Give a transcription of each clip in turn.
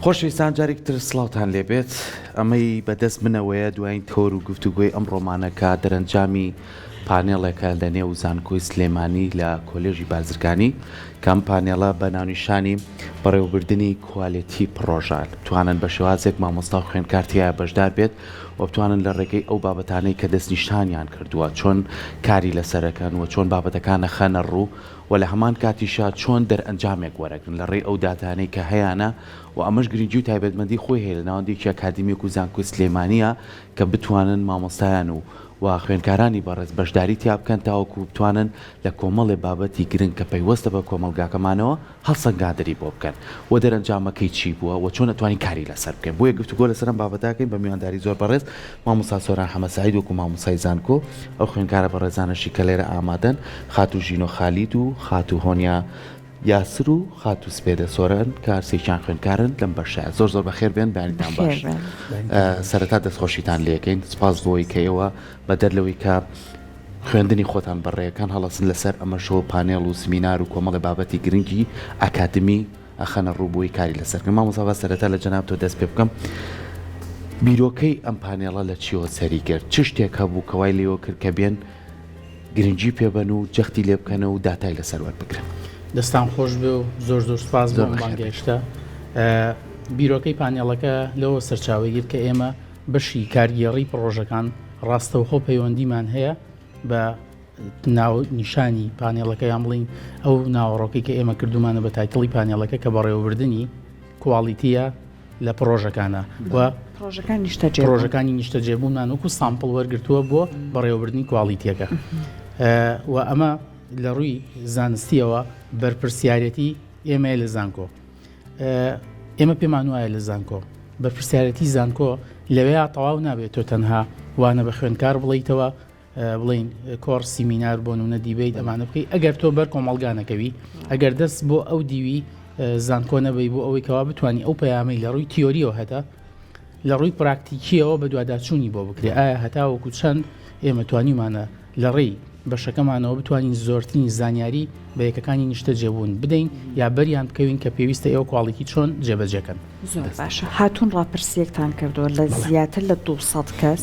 خۆشەویستان جارێکتر سڵاوتان لێبێت ئەمەی بەدەست منەوەیە دوایین تۆر و گفتوگۆی ئەم ڕۆمانەکە دەرەنجامی پانێڵێکە لە نێو زانکۆی سلێمانی لە کۆلێژی بازرگانی کەم پانێڵە بە ناونیشانی بەڕێوەبردننی کوالیتی پرۆژال بتوانن بە شێوازێک مامۆستا و خوێندکارتیایە بەشدار بێت و بتوانن لە ڕێگەی ئەو بابەتانەی کە دەستنیشتانیان کردووە چۆن کاری لەسەرەکەن و چۆن بابەتەکانە خەنە ڕوو و لە هەمان کاتیشا چۆن دەرئەنجامێک وەرەگرن لە ڕێی ئەو داتانەی کە هەیەە و ئەمەش گرنگی و تایبەتمەندی خۆی هەیە لە ناوەندێکی ئاکادمیک و زانکۆی سلێمانیە کە بتوانن مامۆستایان و خوێنکارانی بەڕێز بەشداری تیا بکەن تاوەکو بتوانن لە کۆمەڵێ بابەتی گرنگ کە پەیوەستە بە کۆمەلگاکەمانەوە هەڵسەنگادری بۆ بکەن و دەرەنجامەکەی چی بووە و چۆن نەتوانین کاری لەسەر بکەین بۆیە گفتوگۆ لەسەرم بابەتاکەین بە میوانداری زۆر بەڕێز مامۆستا سۆران حەمەسعید وەکو مامۆستای زانکۆ ئەو خوێنکارە بەڕێزانەشی کە لێرە ئامادەن خاتو ژینۆ خالید و خاتو هۆنیا یاسر و خاتو سپێدە سۆران کارسێکیان خوێنکارن لەم بەشایە زۆر زۆر بەخێر بێن بەیانیتان باش سەرەتا دەستخۆشیتان لێەکەین سپاس بۆی کەیەوە بە دەرلەوەی کە خوێندنی خۆتان بەڕێیەکان هەڵەسن لەسەر ئەمە شۆ پانێڵ و سمینار و کۆمەڵی بابەتی گرنگی ئاکادمی ئەخەنە ڕووبووی کاری لەسەرکە مامۆستا سەرەتا لە جەناب تۆ دەست پێ بکەم بیرۆکەی ئەم پانێڵە لە چیەوە سەری کرد چ شتێک هەبوو کەوای لێوە کرد کە بێن گرنگی پێبەن و جەختی لێ بکەنە و داتای لەسەر وەربگرن دەستان خۆش بێ و زۆر زۆر سپاس بۆ بانگێشتە بیرۆکەی پانێڵەکە لەوە سەرچاوەگیر کە ئێمە بەشی کارگێڕی پرۆژەکان ڕاستەوخۆ پەیوەندیمان هەیە بە ناو نیشانی پانێڵەکە یان بڵین ئەو ناوەڕۆکی کە ئێمە کردومانە بە تایتڵی پانێڵەکە کە بەڕێوەبردننی کوالیتیە لە پرۆژەکانە و پرۆژەکانی نیشتەجێبوونمان وەکو سامپڵ وەرگرتووە بۆ بەڕێوەبردننی کوالیتیەکە و ئەمە لە ڕووی زانستیەوە بەرپرسیارەتی ئێمە لە زانکۆ ئێمە پێمان وایە لە زانکۆ بەرپرسیارەتی زانکۆ لەوەیە تەواو نابێت تۆ تەنها وانە بە خوێنکار بڵیتەوە بڵین کۆڕ سیمینار بۆ نمونە دیبیت ئەمانە بکەی ئەگەر تۆ بەر کۆمەڵگانەکەوی ئەگەر دەست بۆ ئەو دیوی زانکۆ نەبەی بۆ ئەوەی کەوا بتوانانی ئەو پەیامەی لە ڕووی تیۆریەوە هەتا لە ڕووی پراکتیکیەوە بە دوواداچوونی بۆ بکرێ ئایا هەتاوەکو چەند ئێمە توانیمانە لە ڕێی بەشەکەمانەوە بتوانین زۆرترین زانیاری بە یەکەکانی نیشتە جێبوون بدەین یا بەریان بکەوین کە پێویستە ئێوە کواڵیتی چۆن جێبەجێکەن زۆر باشە هاتوون ڕاپرسیەکتان کردووە لە زیاتر لە 200 کەس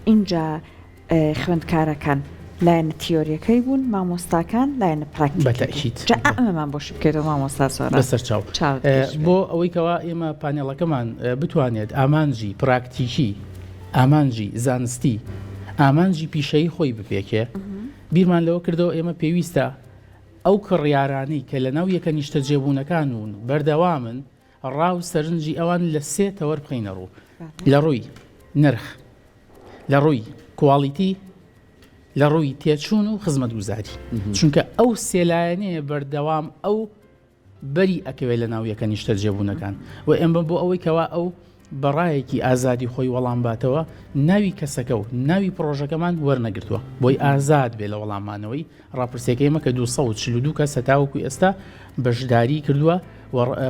اینجا خوێندکارەکان لایەنە تیۆریەکەی بوون مامۆستاکان لایەنە پراکتیکی ئەمەمان بۆش بکەێتەوە مامۆستا سۆران بەسەر چاو بۆ ئەوەی کەوا ئێمە پانێڵەکەمان بتوانێت ئامانجی پراکتیکی ئامانجی زانستی ئامانجی پیشەی خۆی بپێکێ بیرمان لەوە کردەوە ئێمە پێویستە ئەو کڕیارانەی کە لە ناو یەکە نیشتە جێبوونەکان و بەردەوامن ڕاو سەرنجی ئەوان لە سێ تەوەر بخینە ڕوو لە ڕووی نرخ لە ڕووی کواڵیتی لە ڕووی تێچوون و خزمەتگوزاری چونکە ئەو سێلایەنەیە بەردەوام ئەو بەری ئەکەوێت لە ناو یەکە نیشتە جێبوونەکان و ئێمە بۆ ئەوەی کەوا ئەو بەڕایەکی ئازادی خۆی وەڵام باتەوە ناوی کەسەکە و ناوی پرۆژەکەمان وەرنەگرتووە بۆی ئازاد بێ لە وەڵامانەوەی ڕاپرسێکە ئێمە کە 242 کەس هەتاوەکوی ئێستا بەشداری کردووە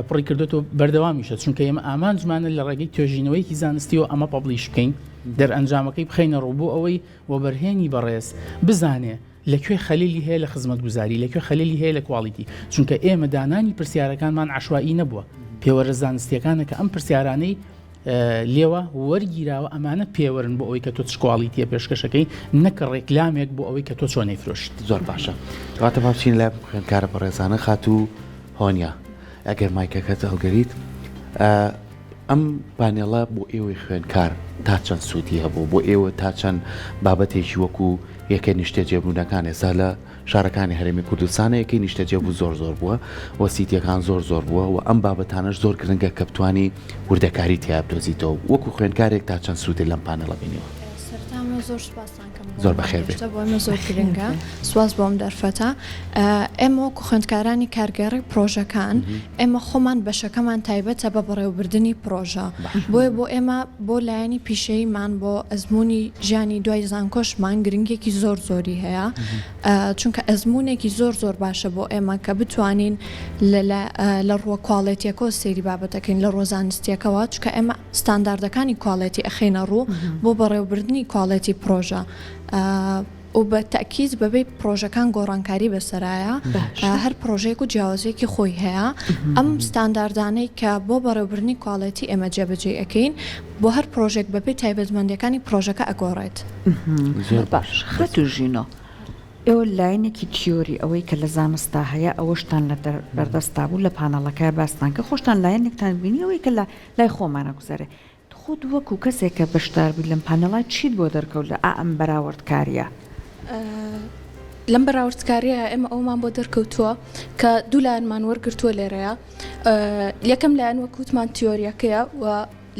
پڕی کردوێتەوە بەردەوامیشە چونکە ئێمە ئامانجمانە لە ڕێگەی توێژینەوەیکی زانستیەوە ئەمە پەبلیش بکەین دەرئەنجامەکەی بخەینە ڕوو بۆ ئەوەی وەبەرهێنی بەڕێز بزانێ لەکوێ خەلیلی هەیە لە خزمەتگوزاری لەکوێ خەلیلی هەیە لە کواڵیتی چونکە ئێمە دانانی پرسیارەکانمان عەشوایی نەبووە پێوەرە زانستیەکانە کە ئەم پرسیارانەی لێوە وەرگیراوە ئەمانە پێوەرن بۆ ئەوەی کە تۆ چکواڵیتیە پێشکەشەکەی نەکە ڕێکلامێک بۆ ئەوەی کە تۆ چۆنەی فرۆشت زۆر باشە کاتە باچین لە خوێنکارە بەڕێزانە خاتو هۆنیا ئەگەر مایکەکەت هەڵگەریت ئەم پانێڵە بۆ ئێوەی خوێنکار تا چەند سوودی هەبوو بۆ ئێوە تا چەند بابەتێکی وەکو یەکە نیشتە جێبوونەکان ێستا لە شارەکانی هەرێمی کوردستانە یەکەی نیشتە جێبوو زۆر زۆر بووە وەسیتیەکان زۆر زۆر بووە و ئەم بابەتانەش زۆر گرنگە کە بتوانی وردەکاری تیا بدۆزیتەوە وەکو خوێنکارێک تا چەند سوودی لەم پانێڵە بینیوە زۆر سوپاسان زۆر بەخێر بێت بۆ ئێمە زۆر گرنگە سواز بۆم دەرفەتە ئێمە وەکو خوێندکارانی کارگەڕی پرۆژەکان ئێمە خۆمان بەشەکەمان تایبەتە بە بەڕێوەبردننی پرۆژە بۆیە بۆ ئێمە بۆ لایەنی پیشەیمان بۆ ئەزمموی ژیانی دوای زانکۆشمان گرنگێکی زۆر زۆری هەیە چونکە ئەزممونێکی زۆر زۆر باشە بۆ ئێمە کە بتوانین لە ڕووە کواڵێتیەکە سێری بابەتەکەین لە ڕۆزانستیەکەەوە چکە ئێمە ستانداردەکانی کواڵێتی ئەخینە ڕوو بۆ بەڕێوەبردننی کواڵێتی پرۆژە و بە تەکیز بەبێ پرۆژەکان گۆڕانکاری بەسەرایە هەر پرۆژەیەک و جیاوازێکی خۆی هەیە ئەم ستانداردانەی کە بۆ بەڕێوەبردنی کواڵەتی ئێمە جێبەجێ ئەەکەین بۆ هەر پرۆژێک بەبێ تایبەتمەندەکانی پرۆژەکە ئەگۆڕێت. باش خەتوژینۆ ئێوە لایەنێکی تیۆری ئەوەی کە لە زانستا هەیە ئەوەشتان لە بەردەستا بوو لە پانەڵەکە باستان کە خۆشتان لایەنێکتان بینی ئەوەی کە لای خۆمانە گوزارێ خۆت وەکو کەسێک کە بەشداربی لەم پانەڵات چیت بۆ دەرکەوت لە ئەم بەراوردکاریە؟ لەم بەراوردکاریە ئێمە ئەومان بۆ دەرکەوتووە کە دوو لایەنمان وەرگرتووە لێرەیە. یەکەم لایەن وەکوتمان تیۆریەکەیە و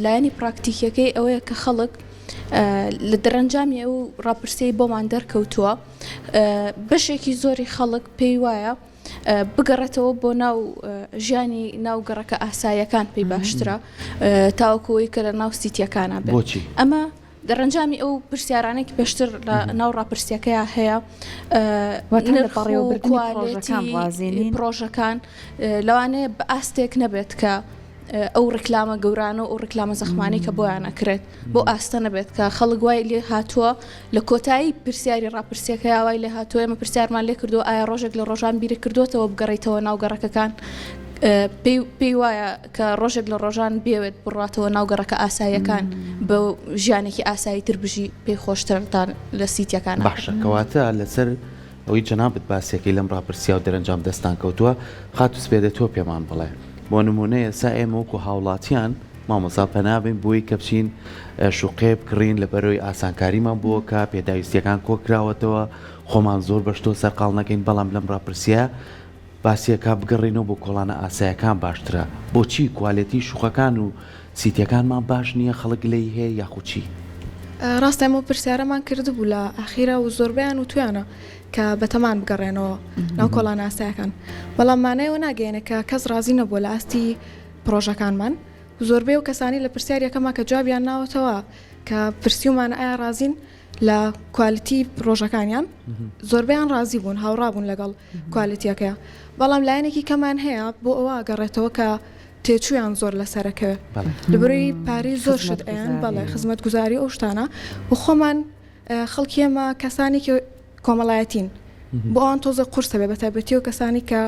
لایەنی پراکتیکەکەی ئەوەیە کە خەڵک لە دەرەنجامی ئەو ڕاپرسەی بۆمان دەرکەوتووە بەشێکی زۆری خەڵک پێی وایە بگەڕێتەوە بۆ ناو ژیانی ناوگەڕەکە ئاساییەکان پێی باشترە تاوەکەوەی کە لە ناو سیتیەکانە بێت. ئەمە دەرەنجامی ئەو پرسیارانێکی پێشتر لە ناو ڕاپرسیەکەیە هەیە پرۆژەکان لەوانەیە بە ئاستێک نەبێت کە ئەو ڕکلامە گەورانە و ئەو ڕکلامە زەخمانی کە بۆیان ئەکرێت بۆ ئاستە نەبێت کە خەڵک وای لێ هاتووە لە کۆتایی پرسیاری ڕاپرسیەکە وای لێ هاتووە ئێمە پرسیارمان لێ کردو ئایا ڕۆژێک لە ڕۆژان بیری کردوتەوە بگەڕێتەوە ناوگەڕەکەکان پێی وایە کە ڕۆژێک لە ڕۆژان بێوێت بڕاتەوە ناوگەڕەکە ئاساییەکان بە ژیانێکی ئاسایی تر بژی پێی خۆشترتان لە سیتیەکان. باشە کەواتە لەسەر ئەوەی جەنابەت باسیەکەی لەم ڕاپرسیا و دەرەنجام دەستان کەوتووە خاتوس پێدەتۆ پێمان بڵێ بۆ نمونەیە سا ئێمە وەکو هاوڵاتیان مامۆسا پەنابین بۆی کە بچین شوقێ بکڕین لە بەرەوەی ئاسانکاریمان بووە کە پێداویستیەکان کۆکراوەتەوە خۆمان زۆر بەشتۆ سەرقاڵ نەکەین بەڵام لەم ڕاپرسیە باسیەکە بگەڕینەوە بۆ کۆڵانە ئاسایەکان باشترە بۆچی کوالێتی شوقەکان و سیتیەکانمان باش نییە خەڵک لێی هەیە یاخوچی؟ ڕاستە ئەمە پرسیارەمان کردبوو لە ئاخیرە و زۆربیان و تویانە کە بەتەمان بگەڕێنەوە ناو کۆڵانە ئاسایەکان بەڵام مانایەوە ناگەێنە کە کەس ڕازی نەبووە لە ئاستی پرۆژەکانمان زۆربەی و کەسانی لە پرسیارەکەمان کە جوابیان ناوەتەوە کە پرسیومانە ئایا ڕازین لە کوالیتی پرۆژەکانیان زۆربیان ڕازی بوون هاوڕابوون لەگەڵ کوالیتیەکەیە بەڵام لایەنێکی کەمان هەیە بۆ ئەوە گەڕێتەوە کە تێچویان زۆر لەسەرەکەوێ لەبەرەوەی پارەی زۆر شت ئەیان بەڵێ خزمەت گوزاری ئەو شتانە و خۆمان خەڵکی ئێمە کەسانی کۆمەڵایەتین بۆ ئەوان تۆزە قورسە بێ بەتایبەتی و کەسانی کە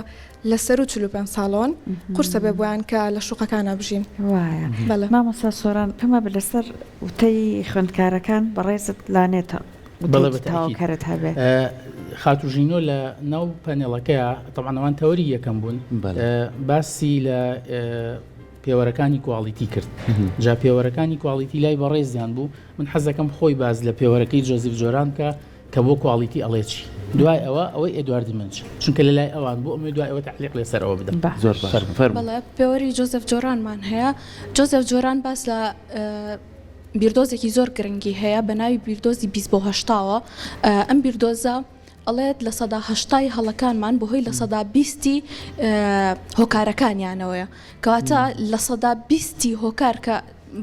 لە سەر و 45 ساڵۆن قورسە بێ بۆیان کە لە شوقەکانە بژین. وایە مامۆستا سۆران پێمە بە لەسەر وتەی خوێندکارەکان بەڕێزت لانێتە تاواکارت هەبێ خاتوژینۆ لە ناو پەنێڵەکەیە تەمانەوان تەوەری یەکەم بوون باسی لە پێوەرەکانی کواڵیتی کرد جا پێوەرەکانی کواڵیتی لای بەڕێزیان بوو من حەزەکەم خۆی باز لە پێوەرەکەی جۆزیف جۆران کە بۆ کواڵیتی ئەڵێچی دوای ئەوەی ئێدواردی منچ چونکە لە لای ئەوان بۆ ئەمە دوای ئەوە تعلیق لێسەرەوە بدەم. بەڵێ پێوەری جۆزف جۆرانمان هەیە جۆزف جۆران باس لە بیردۆزێکی زۆر گرنگی هەیە بە ناوی بیردۆزی 20/80ەوە ئەم بیردۆزە ئەڵێت لە 180 هەڵەکانمان بەهۆی لە 120 هۆکارەکانیانەوەیە کەواتە لە 120 هۆکار کە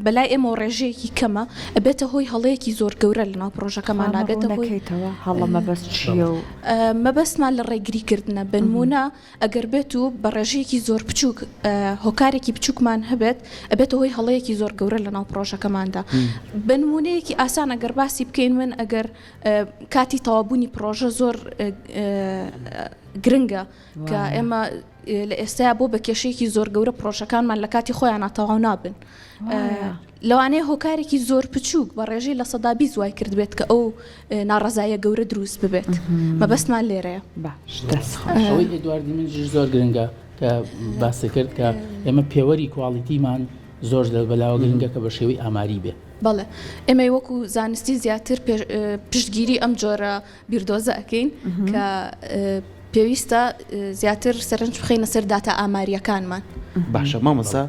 بەلای ئێمە ڕێژەیەکی کەمە ئەبێتە هۆی هەڵەیەکی زۆر گەورە لە ناو پرۆژەکەمان نابێتە هۆیەوە هەڵە مەبەست چیە و مەبەستمان لە ڕێگریکردنە بنمونە ئەگەر بێت و بە ڕێژەیەکی زۆر بچووک هۆکارێکی بچووکمان هەبێت ئەبێتە هۆی هەڵەیەکی زۆر گەورە لە ناو پرۆژەکەماندا بنمونەیەکی ئاسان ئەگەر باسی بکەین من ئەگەر کاتی تەوابوونی پرۆژە زۆر گرنگە کە ئێمە لە ئێستایا بۆ بە کێشەیەکی زۆر گەورە پرۆژەکانمان لە کاتی خۆیان ناتەواو نابن لەوانەیە هۆکارێکی زۆر بچووک بە ڕێژەی لە 120 وای کرد بێت کە ئەو ناڕەزایە گەورە دروست ببێت مەبەستمان لێرەیە. ئەوەی ئێدواردی من زۆر گرنگە کە باسی کرد کە ئێمە پێوەری کواڵیتیمان زۆر لە بەلاوە گرنگە کە بە شێوەی ئاماری بێ. بەڵێ ئێمە وەکو زانستی زیاتر پشتگیری ئەم جۆرە بیردۆزە ئەەکەین کە پێویستە زیاتر سەرنج بخەینە سەر داتا ئاماریەکانمان. باشە مامۆستا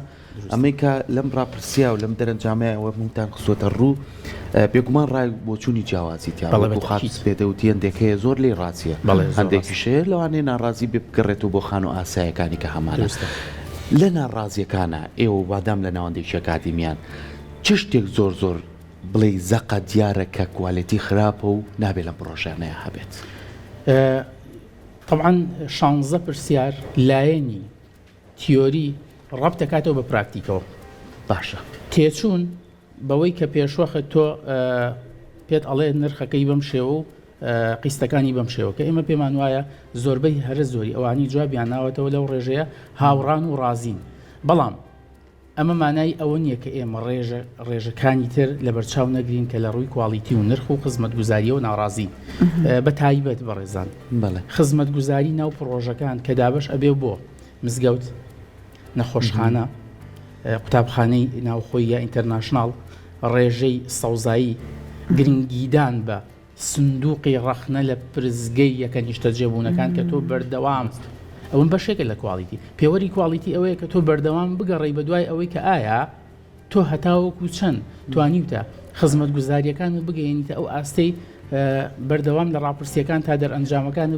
ئەمریکا لەم ڕاپرسیا و لەم دەرەنجامەیەوە منتان خسوەتە ڕوو بێگومان ڕای بۆچوونی جیاوازی خاڵ پێدەوتی هەندێکەیە زۆر لێ ڕاستیە هەندێکیشەیە لەوانەیە ناڕازی بێ بگەڕێتەوە بۆ خان و ئاسایەکانی کە هەمانە لە ناڕازیەکانە ئێوە وادام لە ناوەندێکی ئەکادیمیان چ شتێک زۆر بڵێ زەقە دیارە کە کوالێتی خراپە و نابێت لەم پرۆژانەیە هەبێت؟ طبعاً 16 پرسیار لایەنی تیۆری ڕەب دەکاتەوە بە پراکتیکەوە باشە تێچوون بەوەی کە پێشوەخە تۆ پێت ئەڵێ نرخەکەی بەم شێوە و قیستەکانی بەم شێوە کە ئێمە پێمان وایە زۆربەی هەرە زۆری ئەوانی جوابیان ناوەتەوە لەو ڕێژەیە هاوڕان و ڕازین بەڵام ئەمە مانای ئەوە نییە کە ئێمە ڕێژەکانی تر لە بەرچاو نەگرین کە لە ڕووی کوالیتی و نرخ و خزمەتگوزاریە و ناڕازین بە تایبەت بەڕێزان خزمەتگوزاری ناو پرۆژەکان کە دابش ئەبێ بۆ مزگەوت نەخۆشخانە قوتابخانەی ناوخۆی یا ئینتەرناشناڵ ڕێژەی سەوزایی گرنگیدان بە سندوقی ڕەخنە لە پرزگەی یەکە نیشتە جێبوونەکان کە تۆ بەردەوام ئەوم بەشێکە لە کوالیتی پێوەری کوالیتی ئەوەیە کە تۆ بەردەوام بگەڕی بە دوای ئەوەی کە ئایا تۆ هەتاوەکو چەند توانیوتە خزمەتگوزاریەکان بگەێنیتە ئەو ئاستەی بەردەوام لە ڕاپرسیەکان تا دەرئەنجامەکان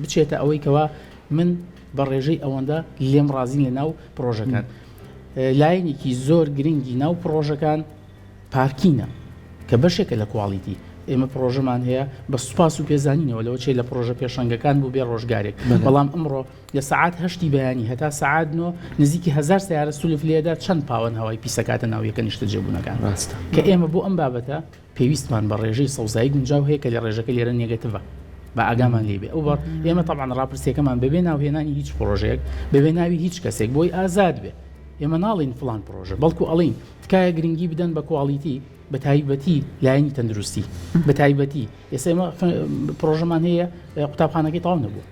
بچێتە ئەوەی کەوا من بە ڕێژەی ئەوەندە لێم ڕازین لە ناو پرۆژەکان لایەنێکی زۆر گرنگی ناو پرۆژەکان پارکینە کە بەشێکە لە کوالیتی ئێمە پرۆژەمان هەیە بە سوپاس و پێزانینەوە لەوە چێ لە پرۆژە پێشەنگەکان بوو بێ ڕۆژگارێک بەڵام ئەمڕۆ لە سعات هەشتی بەیانی هەتا سعات نۆ نزیکی 1000 سیارە سولف لێدا چەند پاوەن هەوای پیسەکاتە ناو یەکە نیشتە جێبوونەکان کە ئێمە بۆ ئەم بابەتە پێویستمان بە ڕێژەی سەوزایی گونجاو هەیە کە لە ڕێژەکە لێرە نێگەتڤە بە ئاگامان لێبێ ئەو بە ئێمە تەبعاً ڕاپرسیەکەمان بەبێ ناوهێنانی هیچ پرۆژەیەک بەبێ ناوی هیچ کەسێک بۆی ئازاد بێ ئێمە ناڵین فلان پرۆژە بەڵکو ئەڵین تکایە گرنگی بدەن بە کوالیتی بە تایبەتی لایەنی تەندروستی بە تایبەتی ئێستا ئێمە پرۆژەمان هەیە قوتابخانەکەی تەواو نەبووە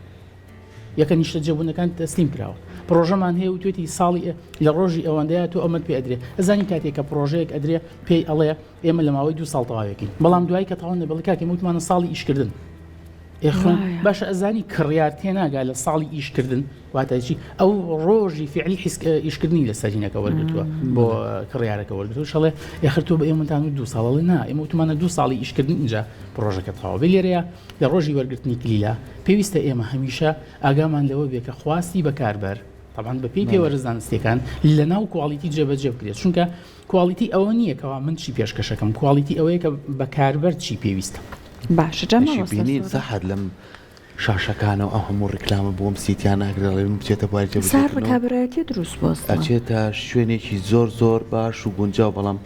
یەکە نیشتە جێبوونەکان تەسلیم کراوە پرۆژەمان هەیە و توێتی ساڵی لە ڕۆژی ئەوەندەیە تۆ ئەمەد پێ ئەدرێ ئەزانی کاتێک کە پرۆژەیەک ئەدرێ پێی ئەڵێ ئێمە لە ماوەی 2 ساڵ تەواوێکی بەڵام دوای کە تەواو نەبڵی کاکێ وتمانە ساڵی ئیشکردن ئێخۆن باشە ئەزانی کڕیار تێناگا لە ساڵی ئیشکردن واتایچی ئەو ڕۆژی فعلی ئیشکردنی لە سەرینەکە وەرگتووە بۆ کڕیارەکە وەرگتو شەڵێ یاخر تۆ بە ئێمەتان و 2 ساڵڵی نا ئێمە وتمانە 2 ساڵی ئیشکردن اینجا پرۆژەکە تەواو بێ لێرەیە لە ڕۆژی وەرگرتنی کلیلا پێویستە ئێمە هەمیشە ئاگامان لەوە بێ کە خواستی بەکاربەر طبعاً بە پێی پێوەرە زانستیەکان لە ناو کوالیتی جێبەجێ بکرێت چونکە کوالیتی ئەوە نییە کەوا من چی پێشکەشەکەم کوالیتی ئەوەیە کە بەکاربەر چی پێویستە باشە بینین سەحەت لەم شاشەکانەوە ئەو هەموو ڕکلامە بۆم سیتیان ناگرێڵێ بچێتە بواری ڕکابەتی دروست بۆست ئەچێتە شوێنێکی زۆر باش و گونجاو بەڵام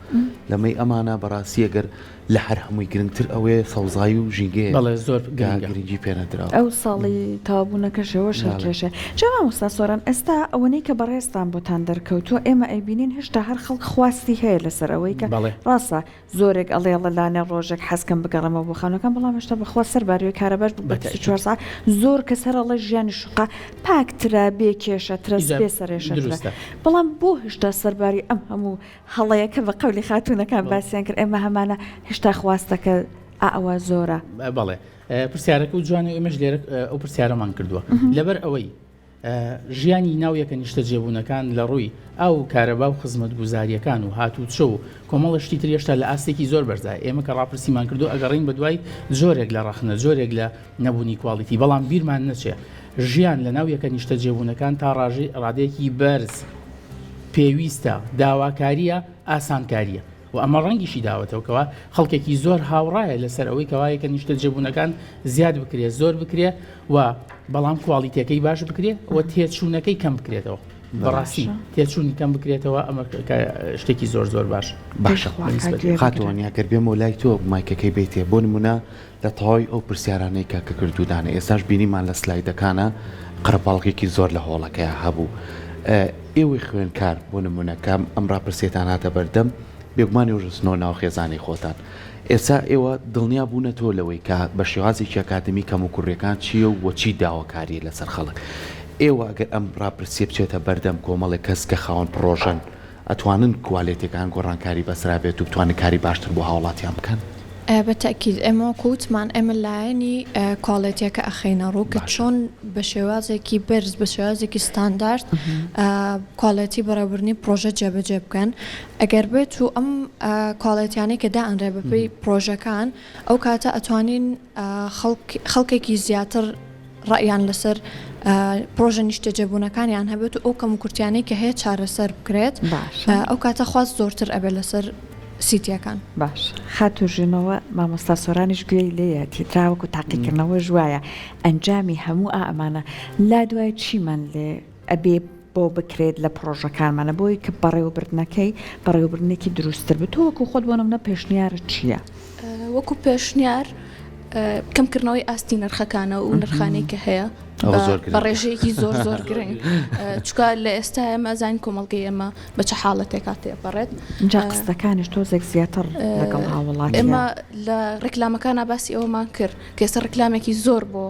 لەمەی ئەمانە بەڕاستی ئەگەر لە هەر هەمووی گرنگتر ئەوەیە سەوزایی و ژینگەیە بەڵێ زۆر گرنگی پێنەدراوە ئەو ساڵی تاوابوونەکەشەوە شەکێشە جەما وستا سۆران ئێستا ئەوەنەی کە بەڕێستان بۆتان دەرکەوتووە ئێمە ئەیبینین هێشتا هەر خەڵک خواستی هەیە لەسەر ئەوەی کە ڕاستە زۆرێک ئەڵێ لەلانە ڕۆژێک حەزکەم بگەڕەمە بۆ خانەکان بەڵام هێشتا بەخوا سەرباریوی کارەبەر بە 4 ساعت زۆر کەسەر ئەڵێ ژیانی شقا پاکترا بێ کێشەترە بێ سەرێشەترە بەڵام بۆ هێشتا سەرباری ئەم هەموو هەڵەیەکە بە قەولی خاتوونەکان باسییان کرد ئێمە هەمانە هێشتا خواستەکە ئەوە زۆرە بەڵێ پرسیارەکە و جوانی ئێمەش لێرە ئەو پرسیارەمان کردووە لەبەر ئەوەی ژیانی ناویەکە نیشتە جێبوونەکان لە ڕووی ئەو کارەبا و خزمەتگوزاریەکان و هاتوو چۆ و کۆمەڵشتی ترێشتا لە ئاستێکی زۆر بەرزای ئێمە کە ڕاپرسیمان کردو ئەگەڕین بە دوای جۆرێک لە ڕەخنە جۆرێک لە نەبوونی کوالیتی بەڵام بیرمان نەچێ ژیان لە ناویەکە نیشتە جێبوونەکان تا ڕادەیەکی بەرز پێویستە داواکاریە ئاسانکاریە و ئەمە ڕەنگیشی داوەتەوەکەوە خەڵکێکی زۆر هاوڕایە لەسەر ئەوەی کەوایە کە نیشتە جێبوونەکان زیاد بکرێت زۆر بکرێت و بەڵام کوالیتەکەی باش بکرێت و تێچوونەکەی کەم بکرێتەوە بەڕاستی تێچوونی کەم بکرێتەوە ئەمە شتێکی زۆر باش باشە خاتوانیاگەر بێمە لای تۆ مایکەکەی بێتێ بۆ نمونە لە تەواوی ئەو پرسیارانەی کاکە کردوودانە ئێستاش بینیمان لە سلایدەکانە قەرەباڵغێکی زۆر لە هۆڵەکەیە هەبوو ئێوەی خوێنکار بۆ نمونونەکەم ئەم ڕاپرسێتان هاتە بەردەم بێگومانی وژستنەوە ناو خێزانی خۆتان ئێستا ئێوە دڵنیا بوونە تۆ لەوەی کە بە شێوازێکی ئەکادمی کەم و کوڕیەکان چییە و بۆچی داواکاری لەسەر خەڵک ئێوە ئەگەر ئەم ڕاپرسیە بچێتە بەردەم کۆمەڵی کەس کە خاوەن پرۆژەن ئەتوانن کوالێتەکان گۆڕانکاری بەسرا بێت و بتوانن کاری باشتر بۆ هاوڵاتیان بکەن بەتەکید ئێمە کووتمان ئێمە لایەنی کواڵێتیەکە ئەخینە ڕوو کە چۆن بە شێوازێکی بەرز بە شێوازێکی ستاندارد کواڵەتی بەڕێوەبردنی پرۆژە جێبەجێ بکەن ئەگەر بێت و ئەم کواڵەتیانەی کە دائەنرێ بەپێی پرۆژەکان ئەو کاتە ئەتوانین خەڵکێکی زیاتر ڕایان لەسەر پرۆژە نیشتە جێبوونەکانیان هەبێت و ئەو کەم و کورتیانەی کە هەیە چارەسەر بکرێت ئەو کاتە خواست زۆرتر ئەبێت لەسەر سیتیەکان باش خاتوژنەوە مامۆستا سۆرانیش گوێی لێیەتی تراوەکو تاقیکردنەوە ژوایە ئەنجامی هەموو ئەمانە لا دوای چیمان لێ ئەبێ بۆ بکرێت لە پرۆژەکانمانە بۆی کە بەڕێوەبردنەکەی بەڕێوەبردنێکی دروستتر بێت تۆ وەکو خۆت بۆ نمونە پێشنیارت چییە؟ وەکو پێشنیار کەمکردنەوەی ئاستی نرخەکانە و نرخانەی کە هەیە بە ڕێژەیەکی زۆر زۆر گرنگ چکە لە ئێستا ئێمە زانین کۆمەڵگەی ئێمە بە چه حاڵەتێکا تێپەڕێت جا قستەکانیش تۆزێک زیاتر لەگەڵ هاوڵات ئێمە لە ڕێکلامەکانە باسی ئەومان کرد کە ئێستا ڕێکلامێکی زۆر بۆ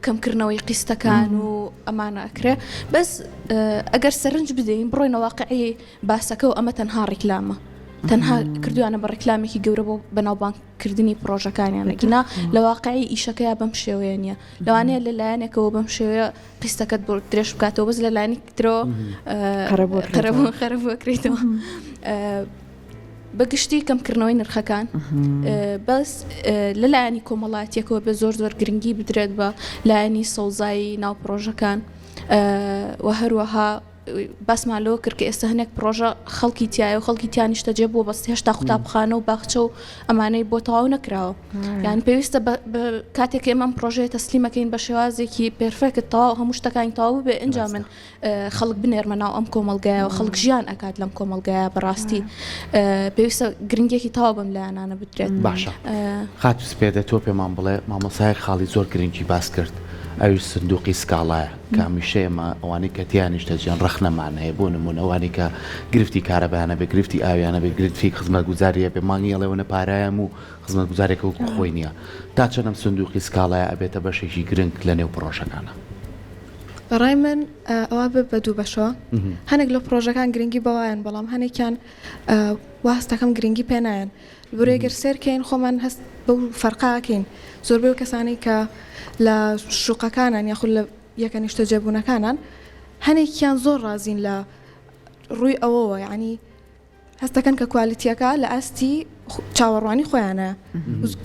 کەمکردنەوەی قیستەکان و ئەمانە ئەکرێ بەس ئەگەر سەرنج بدەین بڕۆینە واقعی باسەکە و ئەمە تەنها ڕێکلامە تەنها کردوانە بە ڕێکلامێکی گەورە بۆ بەناوبانگکردنی پرۆژەکانیانەکینا لە واقعی ئیشەکەیە بەم شێوەیە نییە لەوانەیە لە لایەنێکەوە بەم شێوەیە قیستەکەت بۆ درێژ بکاتەوە بەس لە لایەنی ترەوە خەرەبووەکرێتەوە بەگشتی کەمکردنەوەی نرخەکان بەس لەلایەنی کۆمەڵاتیەکەوە بە زۆر زۆر گرنگی بدرێت بە لایەنی سەوزایی ناو پرۆژەکان و هەروەها باسمان لەوە کرد کە ئێستا هەنێک پرۆژە خەڵکی تایە و خەڵکی تیانیشتە جێ بووە بەست هێشتا قوتابخانە و باخچە و ئەمانەی بۆ تەواو نەکراوە یان پێویستە کاتێک ئێمە پرۆژەیە تەسلیمەکەین بە شێوازێکی پێرفێکت تەواو هەموو شتەکانی تەواو بێ ئەنجا من خەڵک بنێرمە ناو ئەم کۆمەڵگایە و خەڵک ژیان ئەکات لەم کۆمەڵگایە بەڕاستی پێویستە گرنگێکی تەواو بەم لایەنانە بدرێت باشە خاتوس پێدە تۆ پێمان بڵێ مامۆسای خاڵی زۆر گرنگی باس کرد ئەوی سندوقی سکاڵایە کە هەمیشەیەمە ئەوانەی کە تیانیشتە ژیان ڕەخنەمان هەیە بۆ نمونەوانی کە گرفتی کارەبیانە بێ گرفتی ئاویانە بێ گرفتی خزمەت گوزاریە بێ مانگی ئەڵێوەنە پارایەم و خزمەت گوزارێکە و خۆی نییە تا چەندەم سندوقی سکاڵایە ئەبێتە بەشێکی گرنگ لە نێو پرۆژەکانە بەڕای من ئەوە بە دوو بەشەوە هەنێک لە پرۆژەکان گرنگی بەوایەن بەڵام هەنێکیان واستەکەم گرنگی پێنایەن بۆرێگەر سێرکەین خۆمان هەست بەو فەرقاکەین زۆربەی و کەسانی کە لە شوقەکانان یاخود لە یەکە نیشتە جێبوونەکانان هەنێکیان زۆر ڕازین لە ڕووی ئەوەوە یعنی هەستەکەن کە کوالیتیەکە لە ئاستی چاوەڕوانی خۆیانە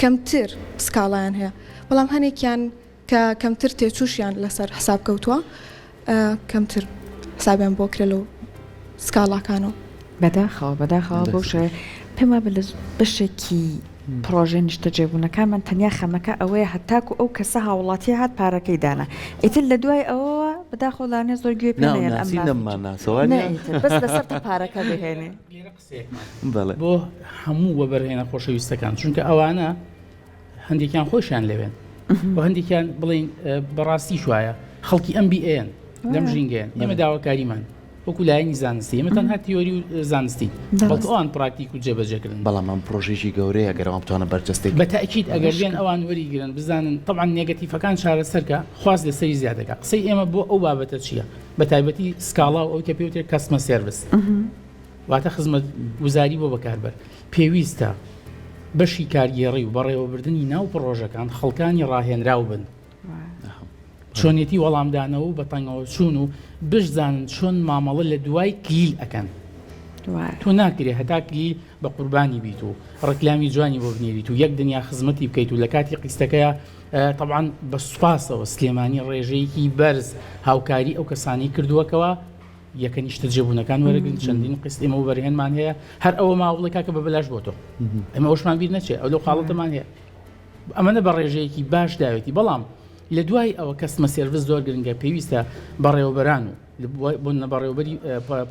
کەمتر سکاڵیان هەیە بەڵام هەنێکیان کە کەمتر تێچووشیان لەسەر حساب کەوتووە کەمتر حسابیان بۆ کرێ لەو سکاڵاکانەوە بەداخەوە بۆشە پێمە بەشێکی پرۆژە نیشتە جێبوونەکانمان تەنیا خەمەکە ئەوەیە هەتاکو ئەو کەسە هاوڵاتی هات پارەکەی دانا ئیتر لە دوای ئەوە بەداخۆڵانێ زۆر گوێ پێنێن بەس لەسەر پارەکە بهێنێ بۆ هەموو وەبەرهێنە خۆشەویستەکان چونکە ئەوانە هەندێکیان خۆشیان لەوێن بۆ هەندێکیان بڵین بەڕاستی شوایە خەڵکی MBA'n لەم ژینگەیان ئێمە داواکاریمان وەکو لایەنی زانستی ئێمە تەنها تیۆری و زانستی بەڵکو ئەوان پراکتیک و جێبەجێکردن بەڵام ئەم پرۆژێکی گەورەیە ئەگەرەوە بتوانە بەرجەستێک بەتاکید ئەگەر بێن ئەوان وەریگرن بزانن طبعا نێگەتیڤەکان چارەسەرکە خواست لەسەری زیادەکە قسەی ئێمە بۆ ئەو بابەتە چییە بە تایبەتی سکاڵا و ئەو کە پێوتێت کەسمە سێرڤیس واتە خزمەت گوزاری بۆ بەکاربەر پێویستە بەشی کارگێڕی و بەڕێوەبردننی ناو پرۆژەکان خەڵکانی ڕاهێنراو بن چۆنێتی وەڵامدانەوە و بە تەنگەوە چوون و بشزانن چۆن مامەڵە لە دوای کلیل ئەکەن تۆ ناکرێ هەتا کلیل بە قوربانی بیت و ڕێکلامی جوانی بۆ بنێریت و یەک دنیا خزمەتی بکەیت و لە کاتی قیستەکەیە طبعاً بە سوپاسەوە سلێمانی ڕێژەیەکی بەرز هاوکاری ئەو کەسانی کردووەکەوە یەکە نیشتە جێبوونەکان وەرەگرن چەندین قست ئێمە و بەرهێنمان هەیە هەر ئەوە ماوڵی کاکە بە بەلاش بۆ تۆ ئەمە ئەوشمان بیر نەچێ ئەو لەو خاڵەتەمان هەیە ئەمەنە بە ڕێژەیەکی باش داوێتی بەڵام لە دوای ئەوە کەسمە سێرڤیس زۆر گرنگە پێویستە بەڕێوەبەران و بۆنە بەڕێوەبەری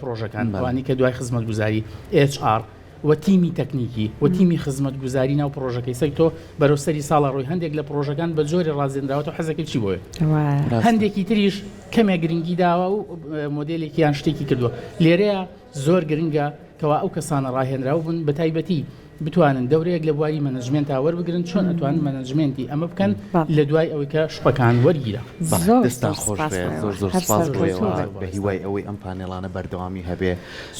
پرۆژەکان ئەوانی کە دوای خزمەت گوزاری HR و تیمی تەکنیکی و تیمی خزمەت گوزاری ناو پرۆژەکەی سەگ تۆ بەرەوسەری ساڵە ڕۆی هەندێک لە پرۆژەکان بە جۆری ڕازێنراوە حەزەکە چی بۆیە هەندێکی تریش کەمێک گرنگی داوە و مۆدلێکیان شتێکی کردووە لێرەیە زۆر گرنگە کەوا ئەو کەسانە ڕاهێنراو بن بە تایبەتی بتوانن دەورەیەک لە بواری مەنەجمنت وەربگرن چۆن ئەتوانن مەنەجمنتی ئەمە بکەن لە دوای ئەوەی کە شپەکان وەرگیرە دەستان خۆش زۆر زۆر سپاس بە هیوای ئەوەی ئەم پانێڵانە بەردەوامی هەبێ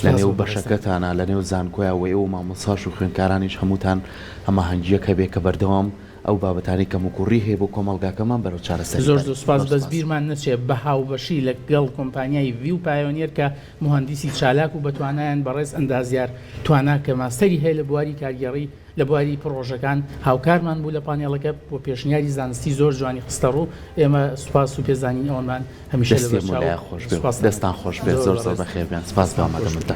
لە نێو بەشەکەتانە لە نێو زانکۆیە و ئەو مامۆساش و خوێندکارانیش هەمووتان هەماهەنگیەکە بێ کە بەردەوام ئەو بابەتانی کەم و کوڕی هەیە بۆ کۆمەڵگاکەمان بەرەو چارەسەر زۆر سپاس بەس بیرمان نەچێت بە هاوبەشی لەگەڵ کۆمپانیای وی و پایۆنیر کە مهندسی چالاک و بەتوانایان بەڕێز ئەندازیار توانە کە ماستەری هەیە لە بواری کارگەڕی لە بواری پرۆژەکان هاوکارمان بوو لە پانێڵەکە بۆ پێشنیاری زانستی زۆر جوانی خستە ڕوو ئێمە سوپاس و پێزانین ئەومان هەمیشە لە دەستان خۆش بێت زۆر زۆر بەخێر بێن سپاس بە ئامادەمەندە